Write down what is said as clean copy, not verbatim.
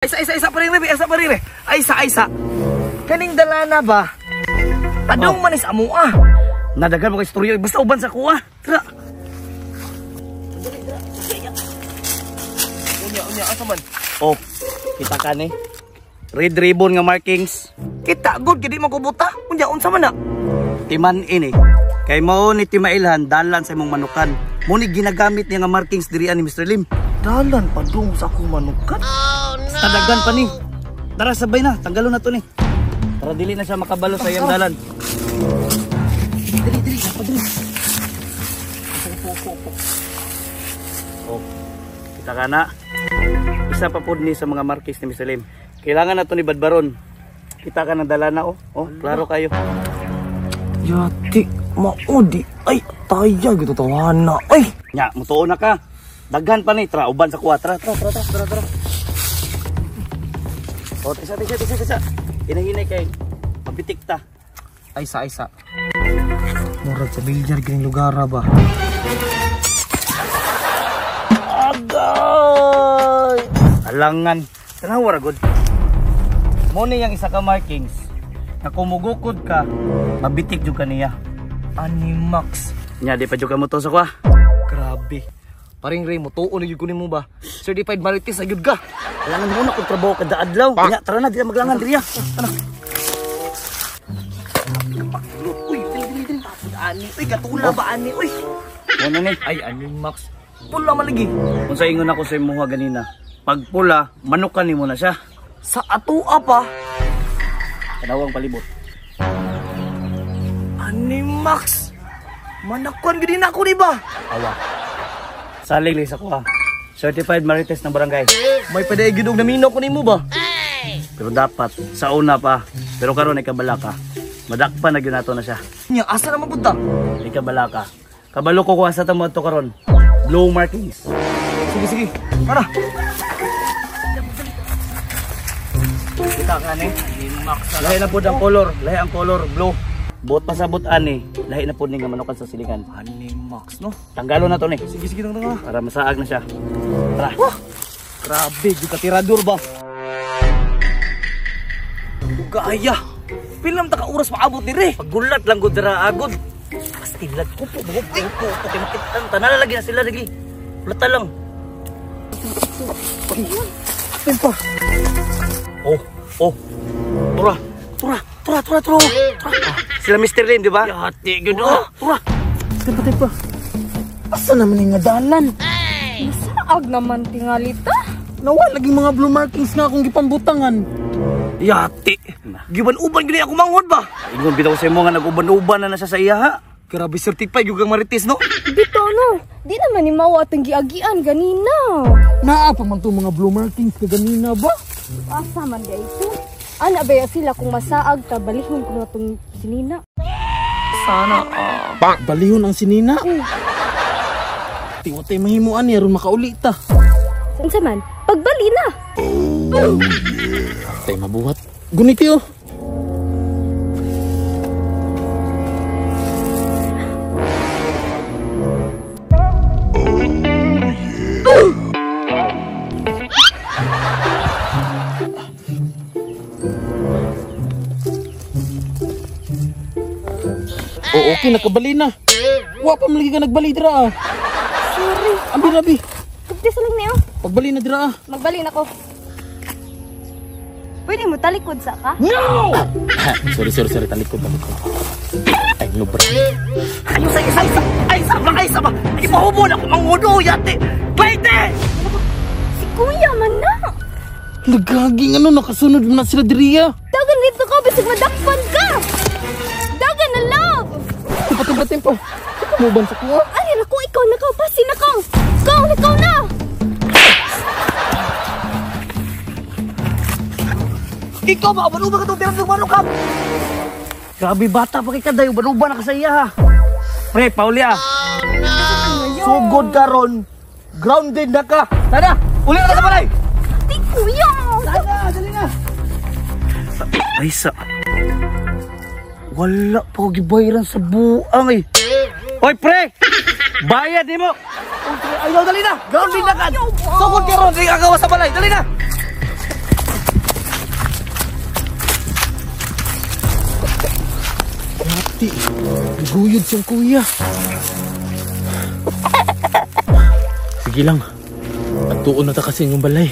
Isa pa rin, Isa. Kaning dalana ba? Padong manis amo ah. Nadagan mo kay istorya, basta uban sa kuha. Tara. Unya, asa man? Oh, kita ka ni. Red ribbon nga markings. Kita, good, kadi mo kubuta. Unya, unsa man na? Timan ini. Kay mao ni Timailhan, dalan sa imong manukan. Muni ginagamit niya nga markings diri ani Mr. Lim. Dalan padung sa akong manukan? Oh, no. Tadagan pa ni. Tara, sabay na. Tanggalon na to ni. Para dili na siya makabalo sa iyang dalan. Dili. Oh, kita ka na. Isa pa po ni sa mga markings ni Mr. Lim. Kailangan na to ni Badbaron. Kita ka na dalana oh. Oh, klaro kayo. Yati, maudi. Ay, taya gitu tawana. Ay, nya, mutuon na ka. Daghan pa ni, tra, uban sa kuha. Tra. Oh, tisa. Hinahinay kay mabitik ta. Aysa. Murag sa bilyar gining lugar ba? Agay! Alangan. Tanawa ra gud. Mo ni yang isa ka markings. Na kumugukod ka, mabitik jud kaniya. Animax. Nya di pa jud ka mo to sa kuha. Grabe. Paring Ray mo, tuon yung kunin mo ba? Certified marites na yun ka. Kailangan mo na kung trabaho kada adlaw. Kaya, tara na, di na maglangan diriya. Tara. Uy, dili. Ani, uy, katula ba ani, uy. Ano ni? Ay, Animax. Pula malagi. Kung sa ingon ako sa imuha ganina, pag pula, manukan ni mo na siya. Sa atua pa. Kanawang palibot. Animax. Manakuan ganina ako, di ba? Awa. Saling sa kuha. Certified marites ng barangay. May padaigidog na mino ko nimo ba? Pero dapat sa una pa. Pero karon ay kabalaka. Madakpan na ginato na siya. Nya asa na mapunta? Ay kabalaka. Kabalo ko kuha sa tamo to karon. Blue markings. Sige. Tara. Kita ka ni. Lahi na pud ang color. Lahi ang color blue. Buot pasabot ani, lahi na po nga manukan sa silingan. Animax, no? Tanggalo na to ni. Sige, tanga. Para masaag na siya. Tara. Wah! Grabe, yung katirador ba? Ugaya. Pilam ta ka oras maabot ni Re. Pagulat lang gud dira agod. Pastilat ko po, bugting ko. Makitan, nalalagi na sila lagi. Ulata lang. Tempa. Oh. Tura. Sila Mr. Lim, di ba? Yati, gano'n. Tura. Tempa. Asa naman yung dalan? Masaag naman tingalita. Nawa, laging mga blue markings nga akong gipambutangan. Yati. Giban-uban gini ako manghod ba? Ingon bitaw sa mo nga nag-uban-uban na siya sa iya ha. Grabe certified yung marites no? Bito no. Di naman ni mawa atong giagian ganina. Naapa man itong mga blue markings ka ganina ba? Asa man guys ito? Ana baya sila kung masaag ta balihon ko na itong sinina. Sana balihon ang sinina? Tiwatay mahimuan niya ron makauli ta. Sansa man? Pagbali na. Oh yeah. Tay mabuhat. Guniti oh. Oh, okay, nakabali na. Wa pa malagi ka nagbali dira ah. Sorry. Abi. Kapti sa lang niyo. Pagbali na dira ah. Magbali na ko. Pwede mo talikod sa ka? No! sorry, talikod. Ay, lubra. Ay, isa ba? Ay, mahubol ako, manghudo, yate. Baite! Si Kuya man na. Nagaging nakasunod na sila diriya. Dagan dito ka, bisig madakpan ka. Dagan na lang. Tempo. Muban sa kuha. Ay, naku, ikaw na ka. Pasin na ka. Ikaw na. Ikaw ba? Uban-uban ka itong tirang ng manukap. Grabe bata pa kay ka dayo. Uban-uban na ka sa iya ha. Pre, Paulia. Oh no. Sugod ka ron. Grounded na ka. Sana, uli na sa balay. Di Kuya. Sana, dali na. Ay, wala pa ko gibayaran sa buang eh. Oy, pre! Bayad ni mo! Ayaw, dali na! Grounded na ka! Sugod ka ron! Di kagawa sa balay! Dali na! Sulti. Guyod siyang kuya. Sige lang. Pagtuon na ta kasi inyong balay.